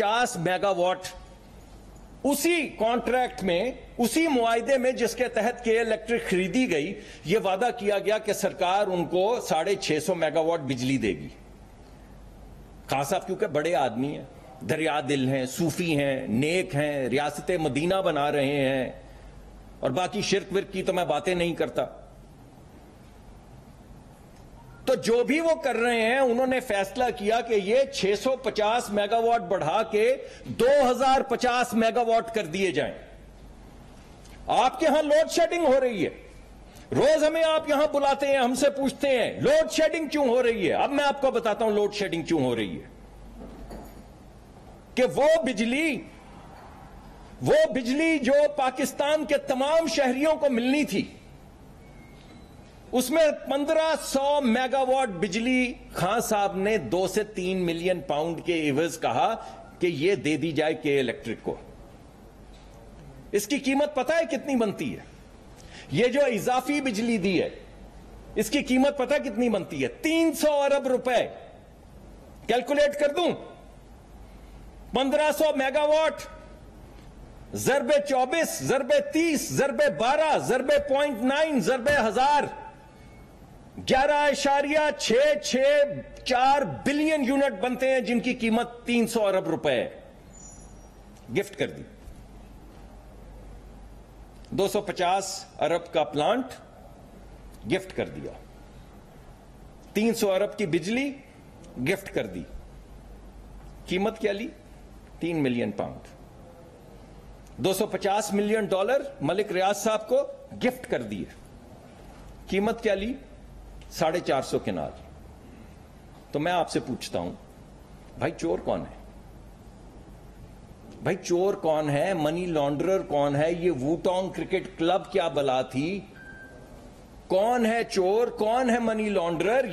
50 megawatt उसी contract में, उसी मुआहदे में जिसके तहत के इलेक्ट्रिक खरीदी गई, यह वादा किया गया कि सरकार उनको 650 मेगावाट बिजली देगी। खान साहब क्योंकि बड़े आदमी हैं, दरिया दिल हैं, सूफी हैं, नेक हैं, रियासत मदीना बना रहे हैं, और बाकी शिर्क विर्क की तो मैं बातें नहीं करता। तो जो भी वो कर रहे हैं, उन्होंने फैसला किया कि ये 650 मेगावाट बढ़ा के 2050 मेगावाट कर दिए जाएं। आपके यहां लोड शेडिंग हो रही है, रोज हमें आप यहां बुलाते हैं, हमसे पूछते हैं लोड शेडिंग क्यों हो रही है। अब मैं आपको बताता हूं लोड शेडिंग क्यों हो रही है। कि वो बिजली जो पाकिस्तान के तमाम शहरियों को मिलनी थी, उसमें 1500 मेगावाट बिजली खान साहब ने 2 से 3 मिलियन पाउंड के एवज कहा कि यह दे दी जाए के इलेक्ट्रिक को। इसकी कीमत पता है कितनी बनती है? यह जो इजाफी बिजली दी है, इसकी कीमत पता है कितनी बनती है? 300 अरब रुपए। कैलकुलेट कर दूं, 1500 मेगावाट ज़रबे 24 ज़रबे 30 ज़रबे 12 ज़रबे 0.9 ज़रबे 1000, 11.664 बिलियन यूनिट बनते हैं, जिनकी कीमत 300 अरब रुपए है। गिफ्ट कर दी। 250 अरब का प्लांट गिफ्ट कर दिया, 300 अरब की बिजली गिफ्ट कर दी। कीमत क्या ली? 3 million pound. 250 million dollar Malik Riaz साहब को गिफ्ट कर दिए। कीमत क्या ली? 450 केनाल। तो मैं आपसे पूछता हूं, भाई चोर कौन है? भाई चोर कौन है? मनी लॉन्ड्रर कौन है? ये वूटोंग क्रिकेट क्लब क्या बला थी? कौन है चोर, कौन है मनी लॉन्ड्रर?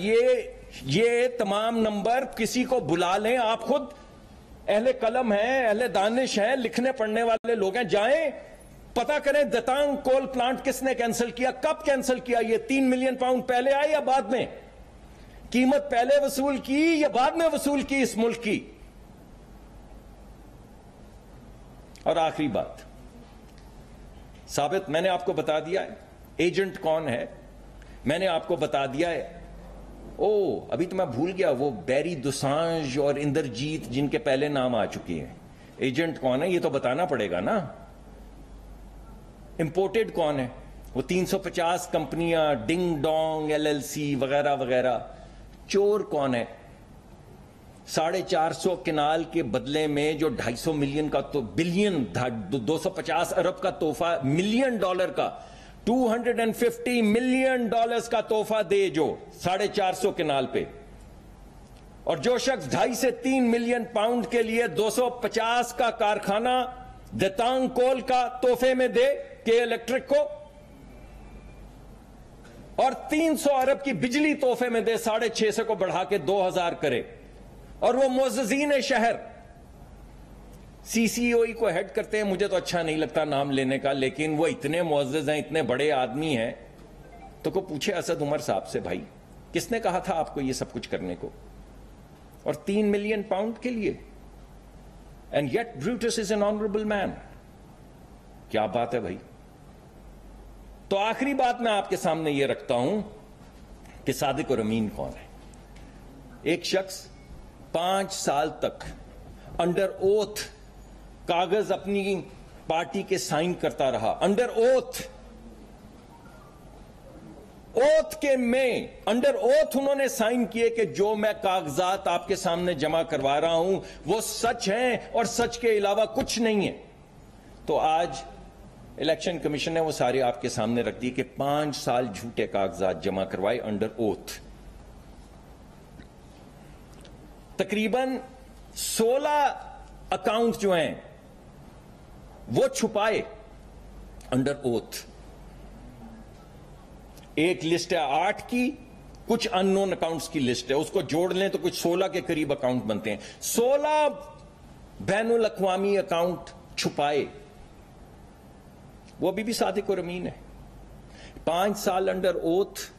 ये तमाम नंबर किसी को बुला लें। आप खुद अहले कलम हैं, अहले दानिश हैं, लिखने पढ़ने वाले लोग हैं, जाएं पता करें दतांग कोल प्लांट किसने कैंसिल किया, कब कैंसिल किया। ये 3 मिलियन पाउंड पहले आए या बाद में? कीमत पहले वसूल की या बाद में वसूल की इस मुल्क की? और आखिरी बात, साबित मैंने आपको बता दिया है एजेंट कौन है, मैंने आपको बता दिया है। अभी तो मैं भूल गया, वो बैरी दुसांज और इंद्रजीत जिनके पहले नाम आ चुके हैं। एजेंट कौन है ये तो बताना पड़ेगा ना। इंपोर्टेड कौन है? वो 350 कंपनियां, डिंग डोंग LLC वगैरह वगैरह। चोर कौन है? 450 केनाल के बदले में जो 250 मिलियन का तो बिलियन 250 अरब का तोहफा, मिलियन डॉलर का 250 मिलियन डॉलर्स का तोहफा दे, जो 450 केनाल पे, और जो शख्स 2.5 से 3 मिलियन पाउंड के लिए 250 का कारखाना दतांग कोल का तोहफे में दे के इलेक्ट्रिक को, और 300 अरब की बिजली तोहफे में दे, 650 को बढ़ा के 2000 करे, और वो मुअज़्ज़िज़ीन शहर CCOE को हेड करते हैं। मुझे तो अच्छा नहीं लगता नाम लेने का, लेकिन वो इतने मुअज़्ज़िज़ हैं, इतने बड़े आदमी हैं। तो को पूछे असद उमर साहब से, भाई किसने कहा था आपको ये सब कुछ करने को, और 3 मिलियन पाउंड के लिए? And yet Brutus is an honourable man. क्या बात है भाई। तो आखिरी बात मैं आपके सामने ये रखता हूं कि सादिक और अमीन कौन है। एक शख्स 5 साल तक अंडर ओथ कागज अपनी पार्टी के साइन करता रहा, अंडर ओथ के में अंडर ओथ उन्होंने साइन किए कि जो मैं कागजात आपके सामने जमा करवा रहा हूं वो सच हैं और सच के अलावा कुछ नहीं है। तो आज इलेक्शन कमीशन ने वो सारे आपके सामने रख दिए कि 5 साल झूठे कागजात जमा करवाए अंडर ओथ। तकरीबन 16 अकाउंट जो हैं वो छुपाए अंडर ओथ। एक लिस्ट है 8 की, कुछ अननोन अकाउंट्स की लिस्ट है, उसको जोड़ लें तो कुछ 16 के करीब अकाउंट बनते हैं। 16 बैनुल अक़वामी अकाउंट छुपाए, वो अभी भी सादिक और अमीन है। 5 साल अंडर ओथ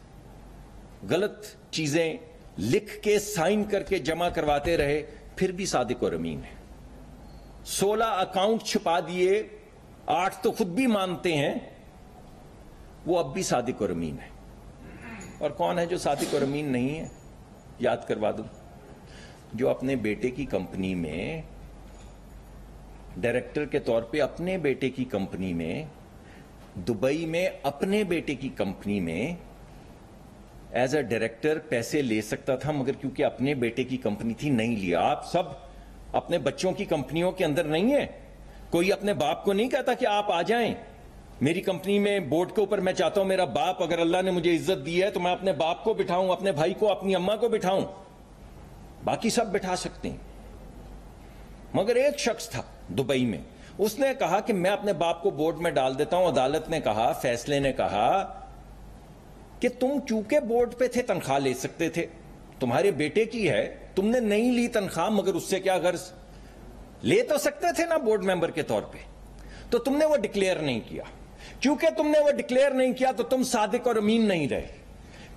गलत चीजें लिख के साइन करके जमा करवाते रहे, फिर भी सादिक और अमीन है। 16 अकाउंट छुपा दिए, 8 तो खुद भी मानते हैं, वो अब भी सादिक और अमीन है। और कौन है जो सादिक और अमीन नहीं है? याद करवा दूं, जो अपने बेटे की कंपनी में डायरेक्टर के तौर पे, अपने बेटे की कंपनी में, दुबई में अपने बेटे की कंपनी में एज अ डायरेक्टर पैसे ले सकता था, मगर क्योंकि अपने बेटे की कंपनी थी नहीं लिया। आप सब अपने बच्चों की कंपनियों के अंदर नहीं है। कोई अपने बाप को नहीं कहता कि आप आ जाएं मेरी कंपनी में बोर्ड के ऊपर। मैं चाहता हूं मेरा बाप, अगर अल्लाह ने मुझे इज्जत दी है तो मैं अपने बाप को बिठाऊं, अपने भाई को, अपनी अम्मा को बिठाऊं, बाकी सब बिठा सकते हैं। मगर एक शख्स था दुबई में, उसने कहा कि मैं अपने बाप को बोर्ड में डाल देता हूं। अदालत ने कहा, फैसले ने कहा कि तुम चूंकि बोर्ड पे थे तनख्वाह ले सकते थे, तुम्हारे बेटे की है, तुमने नहीं ली तनख्वाह, मगर उससे क्या गर्ज, ले तो सकते थे ना बोर्ड मेंबर के तौर पे, तो तुमने वो डिक्लेयर नहीं किया। क्योंकि तुमने वो डिक्लेयर नहीं किया तो तुम सादिक और अमीन नहीं रहे।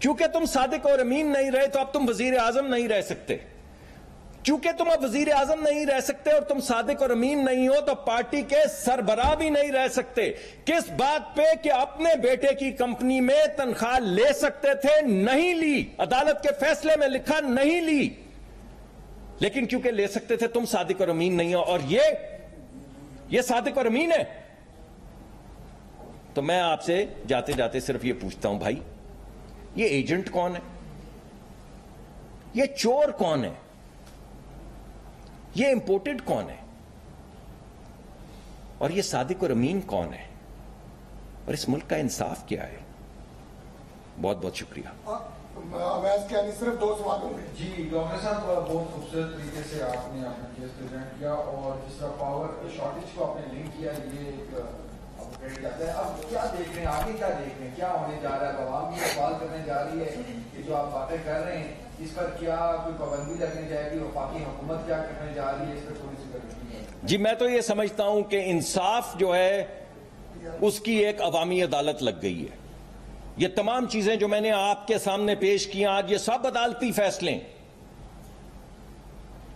क्योंकि तुम सादिक और अमीन नहीं रहे तो अब तुम वजीर आजम नहीं रह सकते। क्योंकि तुम अब वजीर आजम नहीं रह सकते और तुम सादिक और अमीन नहीं हो तो पार्टी के सरबराह भी नहीं रह सकते। किस बात पे कि अपने बेटे की कंपनी में तनख्वाह ले सकते थे, नहीं ली। अदालत के फैसले में लिखा नहीं ली, लेकिन क्योंकि ले सकते थे तुम सादिक और अमीन नहीं हो। और ये सादिक और अमीन है। तो मैं आपसे जाते जाते सिर्फ ये पूछता हूं, भाई ये एजेंट कौन है? ये चोर कौन है? ये इंपोर्टेड कौन है? और ये सादिक और अमीन कौन है? और इस मुल्क का इंसाफ क्या है? बहुत बहुत शुक्रिया। अवैध क्या नहीं, सिर्फ 2 सवाल होंगे। जी डॉक्टर साहब, बहुत खूबसूरत तरीके से आपने अपना केस प्रेजेंट किया और जिस तरह पावर शॉर्टेज को आपने लिंक किया, ये एक अपग्रेड जाता है। अब क्या देख रहे हैं, आगे क्या देख रहे हैं, क्या होने जा रहा है? आवाम भी सवाल करने जा रही है कि जो आप बातें कर रहे हैं इस पर क्या कोई पाबंदी लगने जाएगी? वफाकी हुकूमत क्या करने जा रही है? इस पर थोड़ी सी करनी। जी, मैं तो ये समझता हूं कि इंसाफ जो है उसकी एक अवामी अदालत लग गई है। ये तमाम चीजें जो मैंने आपके सामने पेश की आज, ये सब अदालती फैसले,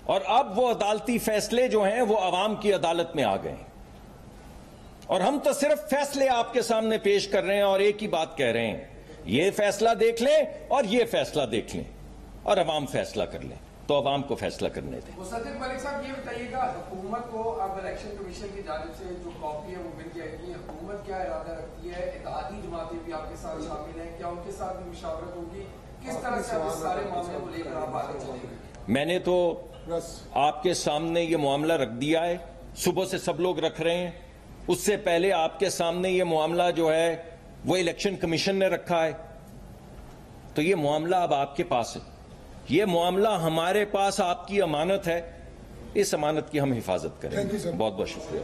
और अब वो अदालती फैसले जो हैं वो अवाम की अदालत में आ गए। और हम तो सिर्फ फैसले आपके सामने पेश कर रहे हैं और एक ही बात कह रहे हैं, ये फैसला देख लें और ये फैसला देख लें और अवाम फैसला कर लें। तो अवाम को फैसला करने दें। मुसद्दिक मलिक साहब, ये बताइएगा, हुकूमत को अब इलेक्शन कमीशन की जानिब से जो कॉपी है वो मिल जाएगी, हुकूमत क्या इरादा रखती है? इत्तेहादी जमातें भी आपके साथ शामिल हैं, क्या उनके साथ भी मुशावरत होगी? किस तरह से आप इस सारे मामले को लेकर आप आगे चलेंगे? मैंने तो आपके सामने ये मामला रख दिया है, सुबह से सब लोग रख रहे हैं। उससे पहले आपके सामने ये मामला जो है वो इलेक्शन कमीशन ने रखा है। तो ये मामला अब आपके पास है, ये मामला हमारे पास आपकी अमानत है, इस अमानत की हम हिफाजत करें। बहुत बहुत शुक्रिया।